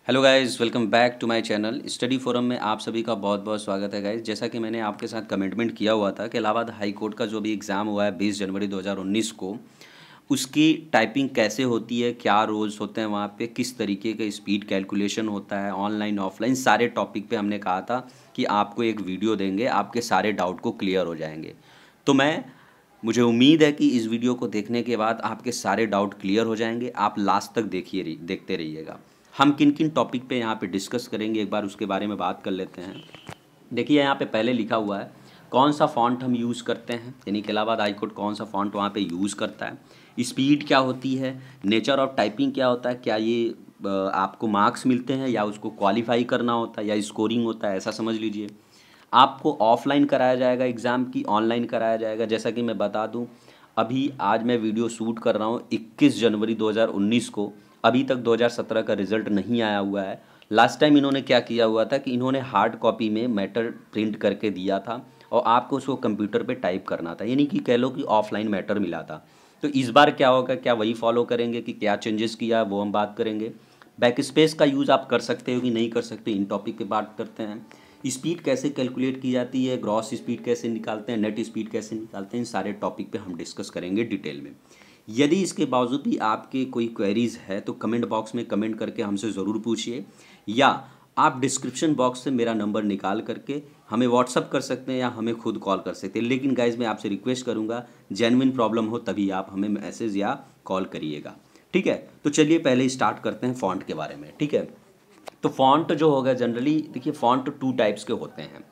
Hello guys, welcome back to my channel Study Forum में आप सभी का बहुत बहुत स्वागत है गाइस। जैसा कि मैंने आपके साथ कमिटमेंट किया हुआ था कि इलाहाबाद हाई कोर्ट का जो भी एग्ज़ाम हुआ है 20 जनवरी 2019 को, उसकी टाइपिंग कैसे होती है, क्या रोल्स होते हैं वहाँ पे, किस तरीके का स्पीड कैलकुलेशन होता है, ऑनलाइन ऑफलाइन सारे टॉपिक पे हमने कहा था कि आपको एक वीडियो देंगे, आपके सारे डाउट को क्लियर हो जाएंगे। तो मुझे उम्मीद है कि इस वीडियो को देखने के बाद आपके सारे डाउट क्लियर हो जाएंगे। आप लास्ट तक देखते रहिएगा। हम किन किन टॉपिक पे यहाँ पे डिस्कस करेंगे, एक बार उसके बारे में बात कर लेते हैं। देखिए यहाँ पे पहले लिखा हुआ है कौन सा फ़ॉन्ट हम यूज़ करते हैं, यानी कि इलाहाबाद हाई कोर्ट कौन सा फ़ॉन्ट वहाँ पे यूज़ करता है, स्पीड क्या होती है, नेचर ऑफ टाइपिंग क्या होता है, क्या ये आपको मार्क्स मिलते हैं या उसको क्वालिफाई करना होता है या स्कोरिंग होता है, ऐसा समझ लीजिए। आपको ऑफलाइन कराया जाएगा एग्ज़ाम की ऑनलाइन कराया जाएगा। जैसा कि मैं बता दूं, अभी आज मैं वीडियो शूट कर रहा हूं 21 जनवरी 2019 को। अभी तक 2017 का रिज़ल्ट नहीं आया हुआ है। लास्ट टाइम इन्होंने क्या किया हुआ था कि इन्होंने हार्ड कॉपी में मैटर प्रिंट करके दिया था और आपको उसको कंप्यूटर पे टाइप करना था, यानी कि कह लो कि ऑफलाइन मैटर मिला था। तो इस बार क्या होगा, क्या वही फॉलो करेंगे कि क्या चेंजेस किया वो हम बात करेंगे। बैक स्पेस का यूज़ आप कर सकते हो कि नहीं कर सकते, इन टॉपिक पे बात करते हैं। स्पीड कैसे कैलकुलेट की जाती है, ग्रॉस स्पीड कैसे निकालते हैं, नेट स्पीड कैसे निकालते हैं, इन सारे टॉपिक पे हम डिस्कस करेंगे डिटेल में। यदि इसके बावजूद भी आपके कोई क्वेरीज है तो कमेंट बॉक्स में कमेंट करके हमसे ज़रूर पूछिए, या आप डिस्क्रिप्शन बॉक्स से मेरा नंबर निकाल करके हमें व्हाट्सअप कर सकते हैं या हमें खुद कॉल कर सकते हैं। लेकिन गाइज मैं आपसे रिक्वेस्ट करूंगा, जेन्युइन प्रॉब्लम हो तभी आप हमें मैसेज या कॉल करिएगा, ठीक है। तो चलिए पहले स्टार्ट करते हैं फ़ॉन्ट के बारे में, ठीक है। तो फ़ॉन्ट जो होगा जनरली, देखिए फ़ॉन्ट टू टाइप्स के होते हैं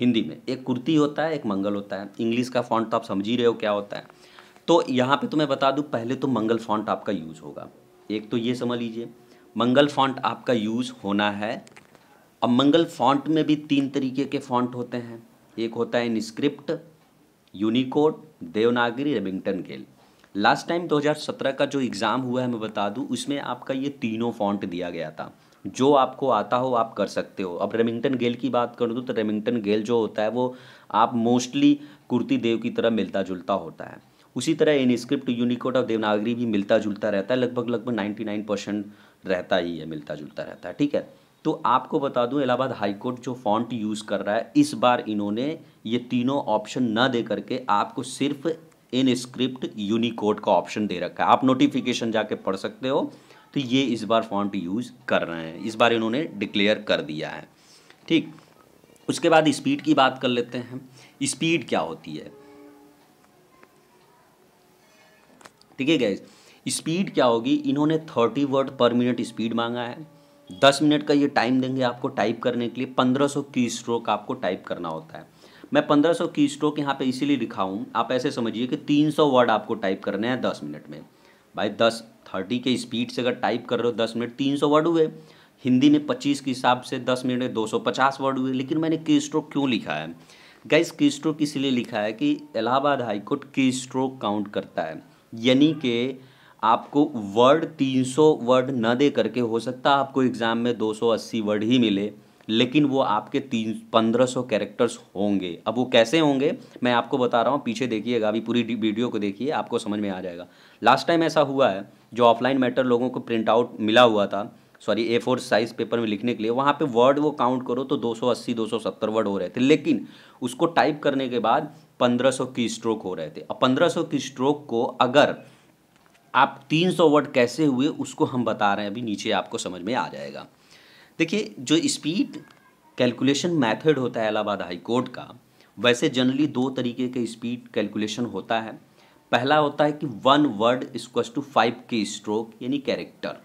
हिंदी में, एक कुर्ती होता है, एक मंगल होता है। इंग्लिश का फ़ॉन्ट तो आप समझ ही रहे हो क्या होता है। तो यहाँ पे तो मैं बता दूँ, पहले तो मंगल फ़ॉन्ट आपका यूज़ होगा। एक तो ये समझ लीजिए मंगल फ़ॉन्ट आपका यूज़ होना है। अब मंगल फ़ॉन्ट में भी तीन तरीके के फ़ॉन्ट होते हैं। एक होता है इनस्क्रिप्ट, यूनिकोड, देवनागरी, रेमिंगटन गेल। लास्ट टाइम 2017 का जो एग्ज़ाम हुआ है मैं बता दूं, उसमें आपका ये तीनों फ़ॉन्ट दिया गया था। जो आपको आता हो आप कर सकते हो। अब रेमिंगटन गेल की बात कर दूं तो रेमिंगटन गेल जो होता है वो आप मोस्टली कुर्ती देव की तरह मिलता जुलता होता है। उसी तरह इनस्क्रिप्ट, यूनिकोड और देवनागरी भी मिलता जुलता रहता है, लगभग लगभग 99% रहता ही है, मिलता जुलता रहता है, ठीक है। तो आपको बता दूं, इलाहाबाद हाई कोर्ट जो फ़ॉन्ट यूज़ कर रहा है, इस बार इन्होंने ये तीनों ऑप्शन ना दे करके आपको सिर्फ इन स्क्रिप्ट यूनिकोड का ऑप्शन दे रखा है। आप नोटिफिकेशन जाके पढ़ सकते हो। तो ये इस बार फ़ॉन्ट यूज़ कर रहे हैं, इस बार इन्होंने डिक्लेयर कर दिया है, ठीक। उसके बाद स्पीड की बात कर लेते हैं। स्पीड क्या होती है, ठीक है गैस। स्पीड क्या होगी, इन्होंने 30 वर्ड पर मिनट स्पीड मांगा है। 10 मिनट का ये टाइम देंगे आपको टाइप करने के लिए। 1500 की स्ट्रोक आपको टाइप करना होता है। मैं 1500 की स्ट्रोक यहाँ पे इसीलिए लिखा हूँ, आप ऐसे समझिए कि 300 वर्ड आपको टाइप करने हैं 10 मिनट में। भाई 30 के स्पीड से अगर टाइप कर रहे हो 10 मिनट, 300 वर्ड हुए। हिंदी में 25 के हिसाब से 10 मिनट में 250 वर्ड हुए। लेकिन मैंने की स्ट्रोक क्यों लिखा है गाइस, की स्ट्रोक इसलिए लिखा है कि इलाहाबाद हाई कोर्ट की स्ट्रोक काउंट करता है, यानी कि आपको वर्ड 300 वर्ड न दे करके, हो सकता है आपको एग्ज़ाम में 280 वर्ड ही मिले, लेकिन वो आपके 1500 कैरेक्टर्स होंगे। अब वो कैसे होंगे मैं आपको बता रहा हूँ, पीछे देखिएगा, अभी पूरी वीडियो को देखिए, आपको समझ में आ जाएगा। लास्ट टाइम ऐसा हुआ है, जो ऑफलाइन मैटर लोगों को प्रिंट आउट मिला हुआ था, सॉरी A4 साइज़ पेपर में लिखने के लिए, वहाँ पे वर्ड वो काउंट करो तो 280 270 वर्ड हो रहे थे, लेकिन उसको टाइप करने के बाद 1500 की स्ट्रोक हो रहे थे। अब 1500 की स्ट्रोक को अगर आप 300 वर्ड कैसे हुए उसको हम बता रहे हैं, अभी नीचे आपको समझ में आ जाएगा। देखिए जो स्पीड कैलकुलेशन मेथड होता है इलाहाबाद हाई कोर्ट का, वैसे जनरली दो तरीके के स्पीड कैलकुलेशन होता है। पहला होता है कि 1 वर्ड इक्वल्स टू 5 के स्ट्रोक, यानी कैरेक्टर,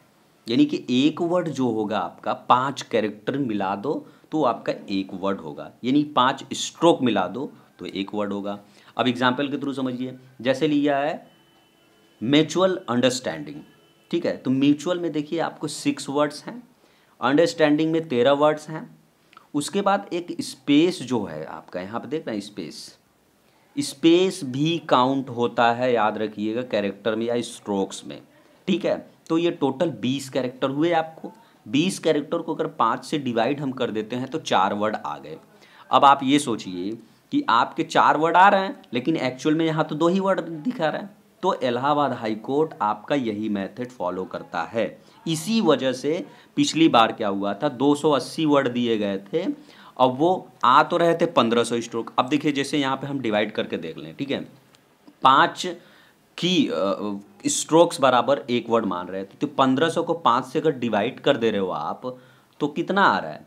यानी कि एक वर्ड जो होगा आपका 5 कैरेक्टर मिला दो तो आपका एक वर्ड होगा, यानी 5 स्ट्रोक मिला दो तो एक वर्ड होगा। अब एग्जाम्पल के थ्रू समझिए, जैसे लिया है म्यूचुअल अंडरस्टैंडिंग, ठीक है। तो म्यूचुअल में देखिए आपको 6 वर्ड्स हैं, अंडरस्टैंडिंग में 13 वर्ड्स हैं। उसके बाद एक स्पेस जो है आपका यहाँ पे देख रहे हैं, स्पेस, स्पेस भी काउंट होता है, याद रखिएगा, कैरेक्टर में या स्ट्रोक्स में, ठीक है। तो ये टोटल 20 कैरेक्टर हुए आपको। 20 कैरेक्टर को अगर 5 से डिवाइड हम कर देते हैं तो 4 वर्ड आ गए। अब आप ये सोचिए कि आपके 4 वर्ड आ रहे हैं, लेकिन एक्चुअल में यहाँ तो 2 ही वर्ड दिखा रहे हैं। तो इलाहाबाद हाई कोर्ट आपका यही मेथड फॉलो करता है। इसी वजह से पिछली बार क्या हुआ था, 280 वर्ड दिए गए थे, अब वो आ तो रहे थे 1500 स्ट्रोक। अब देखिए जैसे यहाँ पे हम डिवाइड करके देख लें, ठीक है, 5 की स्ट्रोक्स बराबर एक वर्ड मान रहे थे, तो 1500 को 5 से अगर डिवाइड कर दे रहे हो आप, तो कितना आ रहा है,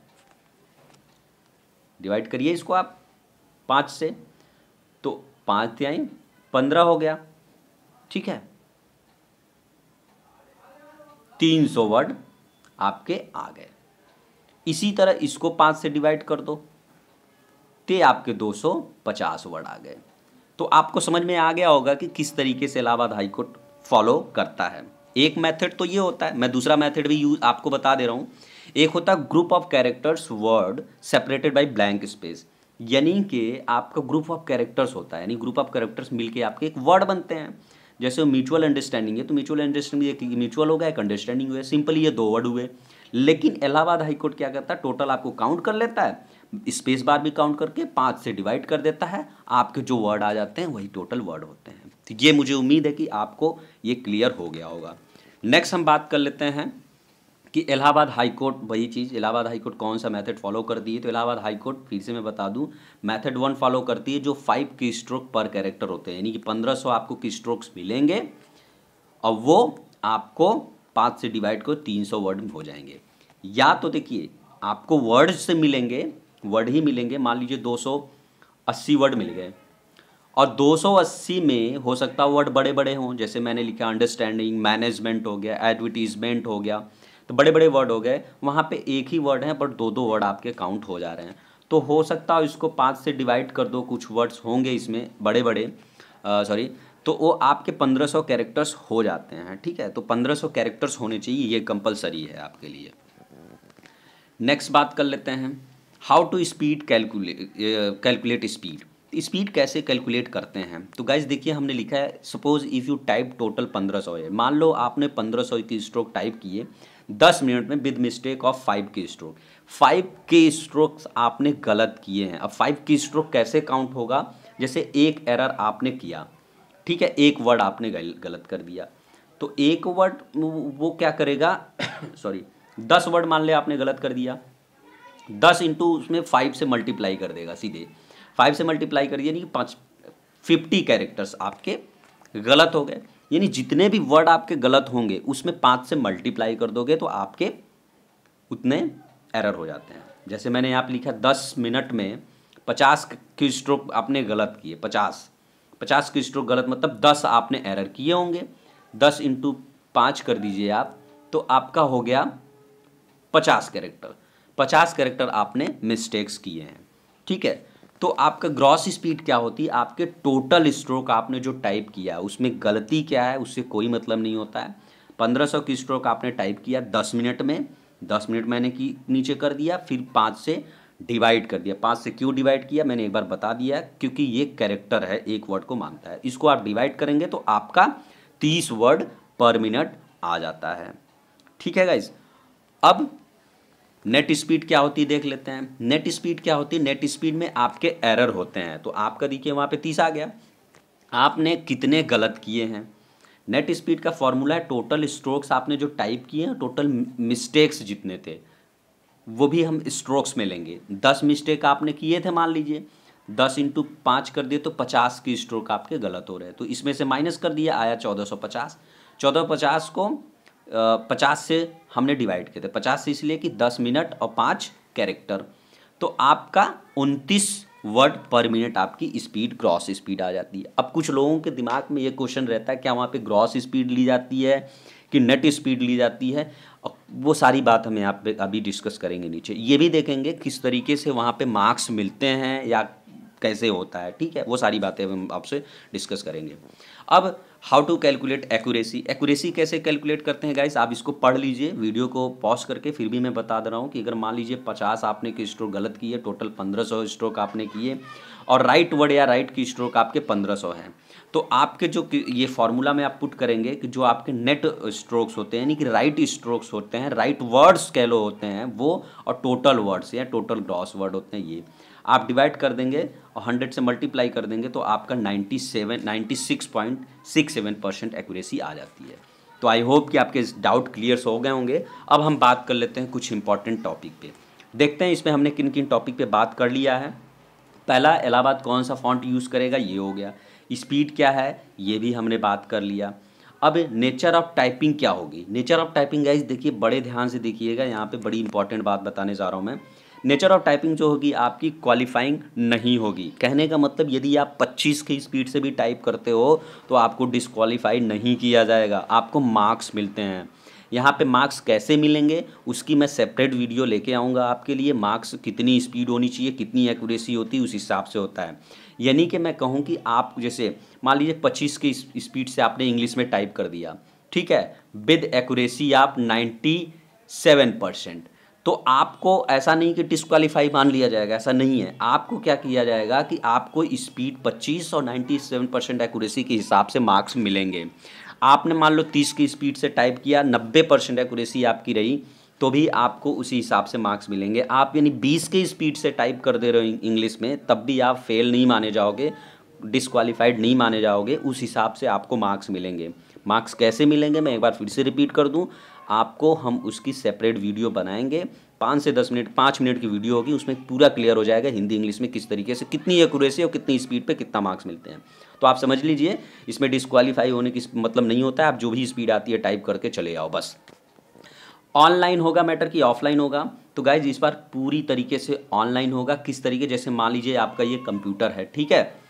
डिवाइड करिए इसको आप 5 से, तो 5 तिहाई 15 हो गया, ठीक है, 300 वर्ड आपके आ गए। इसी तरह इसको 5 से डिवाइड कर दो, ते आपके 250 वर्ड आ गए। तो आपको समझ में आ गया होगा कि किस तरीके से इलाहाबाद हाईकोर्ट फॉलो करता है। एक मेथड तो ये होता है, मैं दूसरा मेथड भी यूज आपको बता दे रहा हूँ। एक होता है group of characters word separated by blank space, यानी कि आपका ग्रुप ऑफ कैरेक्टर्स होता है, यानी ग्रुप ऑफ कैरेक्टर्स मिलके आपके एक वर्ड बनते हैं। जैसे म्यूचुअल अंडरस्टैंडिंग है, तो म्यूचुअल अंडरस्टैंडिंग एक म्यूचुअल हो गया, एक अंडरस्टैंडिंग हुआ, सिंपली ये 2 वर्ड हुए। लेकिन इलाहाबाद हाईकोर्ट क्या करता है, टोटल आपको काउंट कर लेता है, स्पेस बार भी काउंट करके 5 से डिवाइड कर देता है, आपके जो वर्ड आ जाते हैं वही टोटल वर्ड होते हैं। तो ये मुझे उम्मीद है कि आपको ये क्लियर हो गया होगा। नेक्स्ट हम बात कर लेते हैं कि इलाहाबाद हाईकोर्ट, वही चीज़, इलाहाबाद हाईकोर्ट कौन सा मेथड फॉलो करती है। तो इलाहाबाद हाईकोर्ट फिर से मैं बता दूं, मेथड 1 फॉलो करती है, जो 5 की स्ट्रोक पर कैरेक्टर होते हैं, यानी कि 1500 आपको की स्ट्रोक्स मिलेंगे और वो आपको 5 से डिवाइड को 300 वर्ड हो जाएंगे। या तो देखिए आपको वर्ड से मिलेंगे, वर्ड ही मिलेंगे, मान लीजिए 280 वर्ड मिल गए, और 280 में हो सकता है वर्ड बड़े बड़े हों, जैसे मैंने लिखा अंडरस्टैंडिंग, मैनेजमेंट हो गया, एडवर्टीजमेंट हो गया, तो बड़े बड़े वर्ड हो गए। वहाँ पे एक ही वर्ड है बट 2-2 वर्ड आपके काउंट हो जा रहे हैं, तो हो सकता है इसको 5 से डिवाइड कर दो, कुछ वर्ड्स होंगे इसमें बड़े बड़े, सॉरी, तो वो आपके 1500 कैरेक्टर्स हो जाते हैं, ठीक है। तो 1500 कैरेक्टर्स होने चाहिए, ये कंपलसरी है आपके लिए। नेक्स्ट बात कर लेते हैं, how to speed calculate speed. Speed कैसे कैलकुलेट करते हैं। तो गाइज देखिए हमने लिखा है, suppose if you type total 1500 है, मान लो आपने 1500 की स्ट्रोक टाइप किए 10 मिनट में विद मिस्टेक ऑफ 5 की स्ट्रोक, 5 के स्ट्रोक्स आपने गलत किए हैं। अब 5 की स्ट्रोक कैसे काउंट होगा, जैसे एक एरर आपने किया, ठीक है, एक वर्ड आपने गलत कर दिया, तो एक वर्ड वो क्या करेगा सॉरी 10 वर्ड मान ले आपने गलत कर दिया, 10 इंटू उसमें 5 से मल्टीप्लाई कर देगा, सीधे 5 से मल्टीप्लाई कर दिया, यानी कि 50 कैरेक्टर्स आपके गलत हो गए। यानी जितने भी वर्ड आपके गलत होंगे उसमें 5 से मल्टीप्लाई कर दोगे तो आपके उतने एरर हो जाते हैं। जैसे मैंने यहाँ पे लिखा 10 मिनट में 50 की स्ट्रोक आपने गलत किए, 50 की स्ट्रोक गलत, मतलब 10 आपने एरर किए होंगे, 10 इंटू 5 कर दीजिए आप, तो आपका हो गया 50 कैरेक्टर, 50 कैरेक्टर आपने मिस्टेक्स किए हैं, ठीक है। तो आपका ग्रॉस स्पीड क्या होती है, आपके टोटल स्ट्रोक आपने जो टाइप किया है उसमें गलती क्या है उससे कोई मतलब नहीं होता है। 1500 की स्ट्रोक आपने टाइप किया 10 मिनट में, 10 मिनट मैंने की नीचे कर दिया, फिर 5 से डिवाइड कर दिया। 5 से क्यों डिवाइड किया मैंने एक बार बता दिया, क्योंकि ये कैरेक्टर है, एक वर्ड को मानता है। इसको आप डिवाइड करेंगे तो आपका 30 वर्ड पर मिनट आ जाता है, ठीक है गाइज। अब नेट स्पीड क्या होती है देख लेते हैं। नेट स्पीड क्या होती है, नेट स्पीड में आपके एरर होते हैं, तो आपका देखिए वहाँ पे 30 आ गया, आपने कितने गलत किए हैं। नेट स्पीड का फॉर्मूला है टोटल स्ट्रोक्स आपने जो टाइप किए हैं, टोटल मिस्टेक्स जितने थे वो भी हम स्ट्रोक्स में लेंगे। 10 मिस्टेक आपने किए थे मान लीजिए, 10 इंटू 5 कर दिए तो 50 की स्ट्रोक आपके गलत हो रहे हैं, तो इसमें से माइनस कर दिया, आया 1450। 1450 को 50 से हमने डिवाइड किए थे, 50 से इसलिए कि 10 मिनट और 5 कैरेक्टर, तो आपका 29 वर्ड पर मिनट आपकी स्पीड, ग्रॉस स्पीड आ जाती है। अब कुछ लोगों के दिमाग में ये क्वेश्चन रहता है क्या वहाँ पे ग्रॉस स्पीड ली जाती है कि नेट स्पीड ली जाती है, और वो सारी बात हम यहाँ पे अभी डिस्कस करेंगे। नीचे ये भी देखेंगे किस तरीके से वहाँ पे मार्क्स मिलते हैं या कैसे होता है, ठीक है, वो सारी बातें हम आपसे डिस्कस करेंगे। अब how to calculate accuracy, accuracy कैसे कैलकुलेट करते हैं गाइस, आप इसको पढ़ लीजिए वीडियो को पॉज करके, फिर भी मैं बता दे रहा हूँ कि अगर मान लीजिए 50 आपने की स्ट्रोक गलत की है, टोटल 1500 स्ट्रोक आपने किए, और राइट वर्ड या राइट की स्ट्रोक आपके 1500 हैं, तो आपके जो ये फार्मूला में आप पुट करेंगे कि जो आपके नेट स्ट्रोक्स होते हैं, यानी कि राइट स्ट्रोक्स होते हैं, राइट वर्ड्स कह लो होते हैं वो, और टोटल वर्ड्स या टोटल ग्रॉस वर्ड होते हैं, ये आप डिवाइड कर देंगे और 100 से मल्टीप्लाई कर देंगे तो आपका 96.67% एक्यूरेसी आ जाती है। तो आई होप कि आपके डाउट क्लियर हो गए होंगे। अब हम बात कर लेते हैं कुछ इंपॉर्टेंट टॉपिक पे। देखते हैं इसमें हमने किन किन टॉपिक पे बात कर लिया है। पहला, इलाहाबाद कौन सा फॉन्ट यूज़ करेगा, ये हो गया। स्पीड क्या है, ये भी हमने बात कर लिया। अब नेचर ऑफ टाइपिंग क्या होगी। नेचर ऑफ टाइपिंग गाइस देखिए, बड़े ध्यान से देखिएगा, यहाँ पे बड़ी इंपॉर्टेंट बात बताने जा रहा हूँ मैं। नेचर ऑफ टाइपिंग जो होगी आपकी क्वालिफाइंग नहीं होगी। कहने का मतलब यदि आप 25 की स्पीड से भी टाइप करते हो तो आपको डिस्क्वालीफाई नहीं किया जाएगा, आपको मार्क्स मिलते हैं। यहाँ पे मार्क्स कैसे मिलेंगे उसकी मैं सेपरेट वीडियो लेके आऊँगा आपके लिए। मार्क्स कितनी स्पीड होनी चाहिए, कितनी एक्यूरेसी होती है, उस हिसाब से होता है। यानी कि मैं कहूँ कि आप जैसे मान लीजिए 25 की स्पीड से आपने इंग्लिश में टाइप कर दिया, ठीक है, विद एक्यूरेसी आप 97%, तो आपको ऐसा नहीं कि डिस्क्वालीफाई मान लिया जाएगा, ऐसा नहीं है। आपको क्या किया जाएगा कि आपको स्पीड 25 और 97% एक्यूरेसी के हिसाब से मार्क्स मिलेंगे। आपने मान लो 30 की स्पीड से टाइप किया, 90% एक्यूरेसी आपकी रही, तो भी आपको उसी हिसाब से मार्क्स मिलेंगे। आप यानी 20 की स्पीड से टाइप कर दे रहे हो इंग्लिश में, तब भी आप फेल नहीं माने जाओगे, डिस्क्वालीफाइड नहीं माने जाओगे, उस हिसाब से आपको मार्क्स मिलेंगे। मार्क्स कैसे मिलेंगे मैं एक बार फिर से रिपीट कर दूं, आपको हम उसकी सेपरेट वीडियो बनाएंगे, 5 से 10 मिनट, 5 मिनट की वीडियो होगी, उसमें पूरा क्लियर हो जाएगा हिंदी इंग्लिश में किस तरीके से, कितनी एक्यूरेसी और कितनी स्पीड पे कितना मार्क्स मिलते हैं। तो आप समझ लीजिए, इसमें डिस्क्वालीफाई होने की मतलब नहीं होता है, आप जो भी स्पीड आती है टाइप करके चले आओ बस। ऑनलाइन होगा मैटर कि ऑफलाइन होगा, तो गाइज इस बार पूरी तरीके से ऑनलाइन होगा। किस तरीके, जैसे मान लीजिए आपका ये कंप्यूटर है, ठीक है,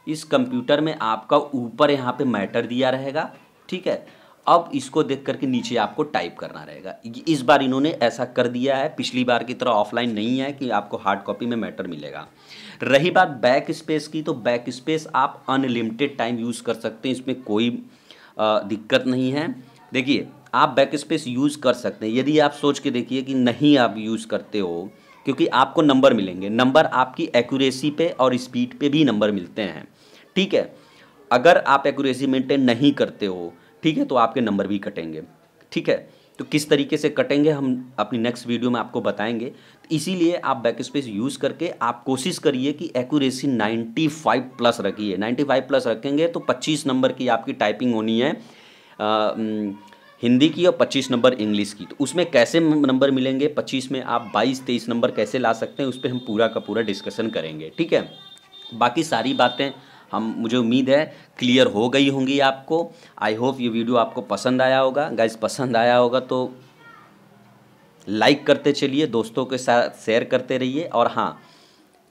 इस कंप्यूटर में आपका ऊपर यहाँ पे मैटर दिया रहेगा, ठीक है। अब इसको देख करके नीचे आपको टाइप करना रहेगा। इस बार इन्होंने ऐसा कर दिया है, पिछली बार की तरह ऑफलाइन नहीं है कि आपको हार्ड कॉपी में मैटर मिलेगा। रही बात बैक स्पेस की, तो बैक स्पेस आप अनलिमिटेड टाइम यूज़ कर सकते हैं, इसमें कोई दिक्कत नहीं है। देखिए आप बैक स्पेस यूज़ कर सकते हैं, यदि आप सोच के देखिए कि नहीं आप यूज़ करते हो, क्योंकि आपको नंबर मिलेंगे, नंबर आपकी एक्यूरेसी पे और स्पीड पे भी नंबर मिलते हैं, ठीक है। अगर आप एक्यूरेसी मेंटेन नहीं करते हो, ठीक है, तो आपके नंबर भी कटेंगे, ठीक है। तो किस तरीके से कटेंगे हम अपनी नेक्स्ट वीडियो में आपको बताएंगे। तो इसीलिए आप बैक स्पेस यूज़ करके आप कोशिश करिए कि एक्यूरेसी 95+ रखिए। 95+ रखेंगे तो 25 नंबर की आपकी टाइपिंग होनी है हिंदी की और 25 नंबर इंग्लिश की। तो उसमें कैसे नंबर मिलेंगे, 25 में आप 22-23 नंबर कैसे ला सकते हैं, उस पर हम पूरा का पूरा डिस्कशन करेंगे, ठीक है। बाकी सारी बातें मुझे उम्मीद है क्लियर हो गई होंगी आपको। आई होप ये वीडियो आपको पसंद आया होगा। गाइस पसंद आया होगा तो लाइक करते चलिए, दोस्तों के साथ शेयर करते रहिए, और हाँ,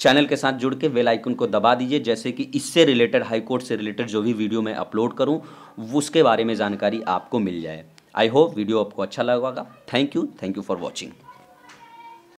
चैनल के साथ जुड़ के बेल आइकन को दबा दीजिए, जैसे कि इससे रिलेटेड, हाई कोर्ट से रिलेटेड जो भी वीडियो मैं अपलोड करूं उसके बारे में जानकारी आपको मिल जाए। आई होप वीडियो आपको अच्छा लगा होगा। Thank you for watching.